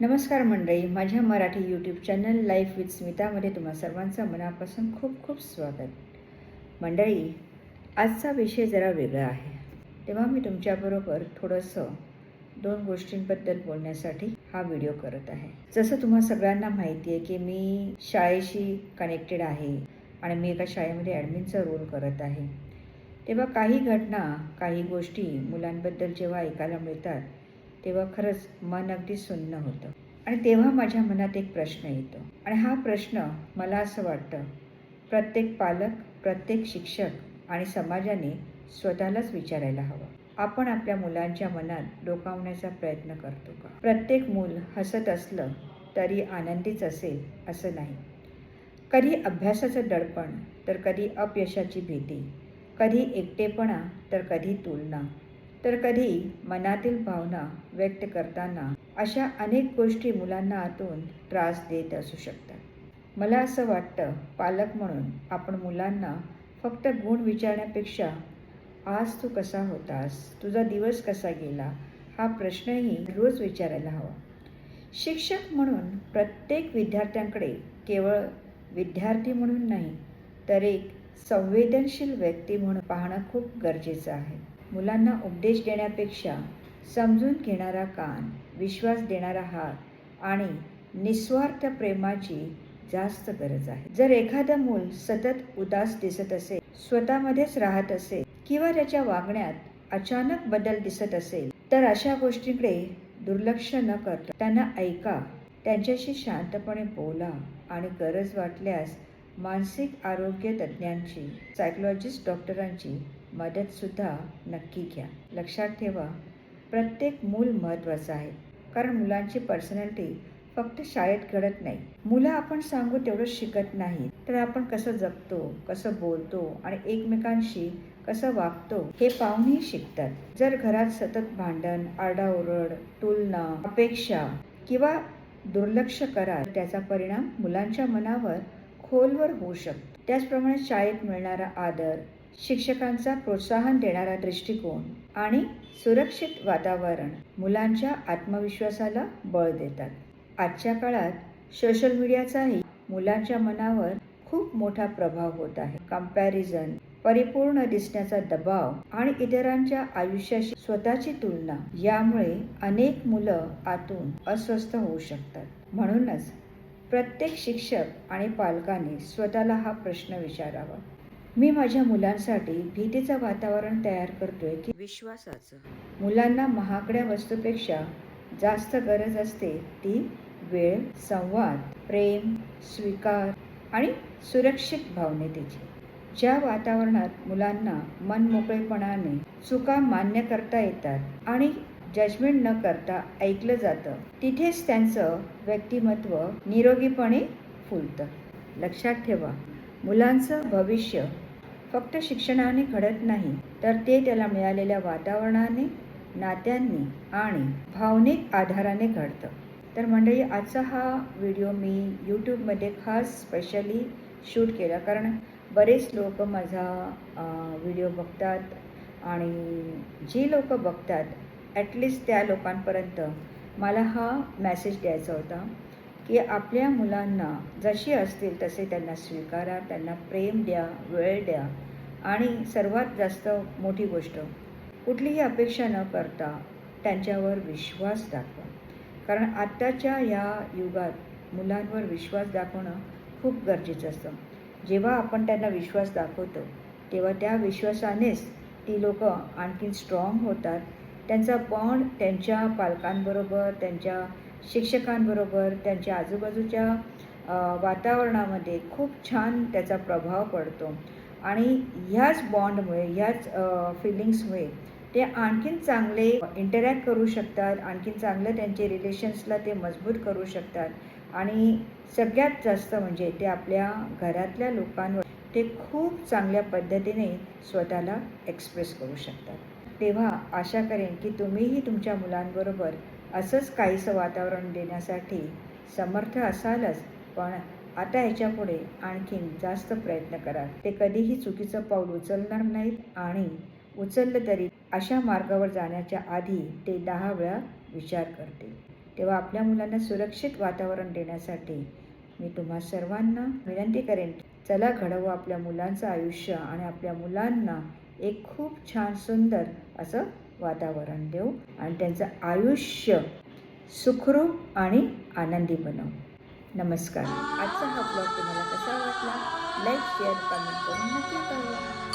नमस्कार मंडळी, माझ्या Marathi YouTube channel life with स्मितामध्ये तुम्हा सर्वांचं मनापासून खूप खूप स्वागत. मंडळी, आजचा विषय जरा वेगळा आहे, तेव्हा मी तुमच्याबरोबर थोडंसं 2 गोष्टींबद्दल बोलण्यासाठी हा व्हिडिओ करत आहे. जसं तुम्हा सगळ्यांना माहिती आहे की मी शाळेशी कनेक्टेड आहे आणि मी एका शाळेमध्ये ॲडमिनचा रोल करत आहे. तेव्हा काही घटना, काही गोष्टी मुलांबद्दल जेव्हा ऐकायला मिळतात तेव्हा खरंच मन अगदी सुन्न होतं. आणि तेव्हा माझ्या मनात एक प्रश्न येतो आणि हा प्रश्न मला असं वाटतं प्रत्येक पालक, प्रत्येक शिक्षक आणि समाजाने स्वतःलाच विचारायला हवं. आपण आपल्या मुलांच्या मनात डोकावण्याचा प्रयत्न करतो का? प्रत्येक मूल हसत असलं तरी आनंदीच असेल असं नाही. कधी अभ्यासाचं दडपण, तर कधी अपयशाची भीती, कधी एकटेपणा, तर कधी तुलना, तर कधी मनातील भावना व्यक्त करताना अशा अनेक गोष्टी मुलांना आतून त्रास देत असू शकतात. मला असं वाटतं, पालक म्हणून आपण मुलांना फक्त गुण विचारण्यापेक्षा आज तू कसा होतास, तुझा दिवस कसा गेला, हा प्रश्नही रोज विचारायला हवा. शिक्षक म्हणून प्रत्येक विद्यार्थ्यांकडे केवळ विद्यार्थी म्हणून नाही, तर एक संवेदनशील व्यक्ती म्हणून पाहणं खूप गरजेचं आहे. मुलांना उपदेश देण्यापेक्षा समजून घेणारा कान, विश्वास देणारा हात आणि निस्वार्थ प्रेमाची जास्त गरज आहे. जर एखादं मूल सतत उदास दिसत असेल, स्वतःमध्येच राहत असेल किंवा त्याच्या वागण्यात अचानक बदल दिसत असेल, तर अशा गोष्टींकडे दुर्लक्ष न करता त्यांना ऐका, त्यांच्याशी शांतपणे बोला आणि गरज वाटल्यास मानसिक आरोग्य तज्ज्ञांची, सायकोलॉजिस्ट डॉक्टरांची मदतसुद्धा नक्की घ्या. लक्षात ठेवा, प्रत्येक मूल महत्त्वाचं आहे, कारण मुलांची पर्सनॅलिटी फक्त शाळेत घडत नाही. मुलं आपण सांगू तेवढं शिकत नाही, तर आपण कसं जगतो, कसं बोलतो आणि एकमेकांशी कसं वागतो हे पाहूनही शिकतात. जर घरात सतत भांडण, आरडाओरड, तुलना, अपेक्षा किंवा दुर्लक्ष कराल, त्याचा परिणाम मुलांच्या मनावर खोलवर होऊ शकतो. त्याचप्रमाणे शाळेत मिळणारा आदर, शिक्षकांचा प्रोत्साहन देणारा दृष्टिकोन आणि सुरक्षित वातावरण मुलांच्या आत्मविश्वासाला बळ देतात. आजच्या काळात सोशल मीडियाचाही मुलांच्या मनावर खूप मोठा प्रभाव होत आहे. कंपॅरिझन, परिपूर्ण दिसण्याचा दबाव आणि इतरांच्या आयुष्याशी स्वतःची तुलना यामुळे अनेक मुलं आतून अस्वस्थ होऊ शकतात. म्हणूनच प्रत्येक शिक्षक आणि पालकांनी स्वतःला हा प्रश्न विचारावा, मी माझ्या मुलांसाठी भीतीचं वातावरण तयार करतोय की विश्वासाचं? मुलांना महागड्या वस्तूपेक्षा जास्त गरज असते ती वेळ, संवाद, प्रेम, स्वीकार आणि सुरक्षित भावनेची. ज्या वातावरणात मुलांना मनमोकळेपणाने चुका मान्य करता येतात आणि जजमेंट न करता ऐकलं जातं, तिथेच त्यांचं व्यक्तिमत्व निरोगीपणे फुलतं. लक्षात ठेवा, मुलांचं भविष्य फक्त शिक्षणाने घडत नाही, तर ते त्याला मिळालेल्या वातावरणाने, नात्यांनी आणि भावनिक आधाराने घडतं. तर मंडळी, आजचा हा व्हिडिओ मी यूट्यूबमध्ये खास स्पेशली शूट केला, कारण बरेच लोक माझा व्हिडिओ बघतात आणि जी लोक बघतात ॲटलिस्ट त्या लोकांपर्यंत मला हा मेसेज द्यायचा होता की आपल्या मुलांना जशी असतील तसे त्यांना स्वीकारा, त्यांना प्रेम द्या, वेळ द्या आणि सर्वात जास्त मोठी गोष्ट, कुठलीही अपेक्षा न करता त्यांच्यावर विश्वास दाखवा. कारण आत्ताच्या या युगात मुलांवर विश्वास दाखवणं खूप गरजेचं असतं. जेव्हा आपण त्यांना विश्वास दाखवतो तेव्हा त्या विश्वासानेच ती लोकं आणखीन स्ट्रॉंग होतात. त्यांचा बॉन्ड त्यांच्या पालकांबरोबर, त्यांच्या शिक्षकांबरोबर, त्यांच्या आजूबाजूच्या वातावरणामध्ये खूप छान त्याचा प्रभाव पडतो आणि ह्याच बॉन्डमुळे, ह्याच फिलिंग्समुळे ते आणखीन चांगले इंटरॅक्ट करू शकतात, आणखीन चांगलं त्यांचे रिलेशन्सला ते मजबूत करू शकतात आणि सगळ्यात जास्त म्हणजे ते आपल्या घरातल्या लोकांवर ते खूप चांगल्या पद्धतीने स्वतःला एक्सप्रेस करू शकतात. तेव्हा आशा करेन की तुम्हीही तुमच्या मुलांबरोबर असंच काहीसं वातावरण देण्यासाठी समर्थ असालच, पण आता ह्याच्यापुढे आणखीन जास्त प्रयत्न करा. ते कधीही चुकीचं पाऊल उचलणार नाहीत आणि उचललं तरी अशा मार्गावर जाण्याच्या आधी ते 10 वेळा विचार करतील. तेव्हा आपल्या मुलांना सुरक्षित वातावरण देण्यासाठी मी तुम्हा सर्वांना विनंती करेन, चला घडवू आपल्या मुलांचं आयुष्य आणि आपल्या मुलांना एक खूप छान सुंदर असं वातावरण देऊ आणि त्यांचं आयुष्य सुखरूप आणि आनंदी बनवू. नमस्कार. आजचा हा ब्लॉग तुम्हाला कसा वाटला? लाईक, शेअर, कमेंट करून नक्की कळवा.